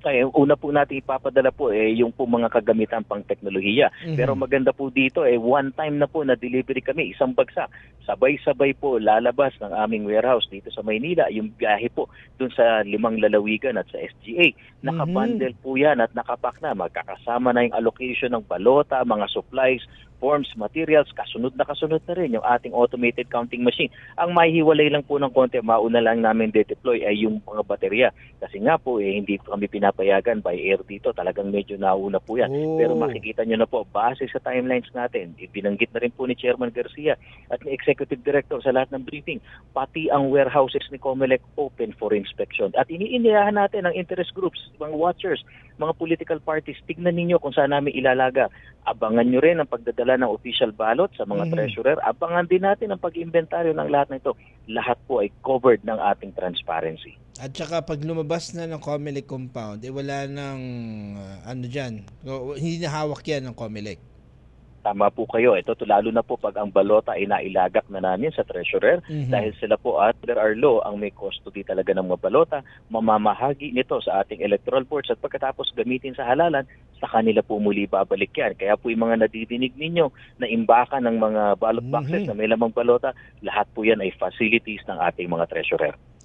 Ay, una po natin ipapadala po yung po mga kagamitan pang teknolohiya. Pero maganda po dito one time na po na delivery kami, isang bagsak. Sabay-sabay po lalabas ng aming warehouse dito sa Maynila, yung biyahe po dun sa 5 lalawigan at sa SGA. Nakabundle po yan at nakapack na. Magkakasama na yung allocation ng balota, mga supplies, forms, materials, kasunod na rin yung ating automated counting machine. Ang mahihiwalay lang po ng konti, mauna lang namin de-deploy ay yung mga baterya. Kasi nga po, hindi po kami pinapayagan by air dito. Talagang medyo nauna po yan. Pero makikita nyo na po, base sa timelines natin, binanggit na rin po ni Chairman Garcia at ni Executive Director sa lahat ng briefing, pati ang warehouses ni COMELEC open for inspection. At iniindiyahan natin ang interest groups, mga watchers, mga political parties, tignan ninyo kung saan namin ilalaga. Abangan nyo rin ang pagdadala ng official ballot sa mga treasurer. Abangan din natin ang pag-inventaryo ng lahat na ito. Lahat po ay covered ng ating transparency. At saka pag lumabas na ng COMELEC compound, wala nang ano dyan. Hindi na hawak yan ng COMELEC. Tama po kayo. Ito lalo na po pag ang balota ay nailagak na namin sa treasurer dahil sila po under our law ang may custody talaga ng mga balota, mamamahagi nito sa ating electoral boards at pagkatapos gamitin sa halalan, sa kanila po muli babalik yan. Kaya po yung mga nadidinig ninyo na imbakan ng mga ballot boxes na may lamang balota, lahat po yan ay facilities ng ating mga treasurer.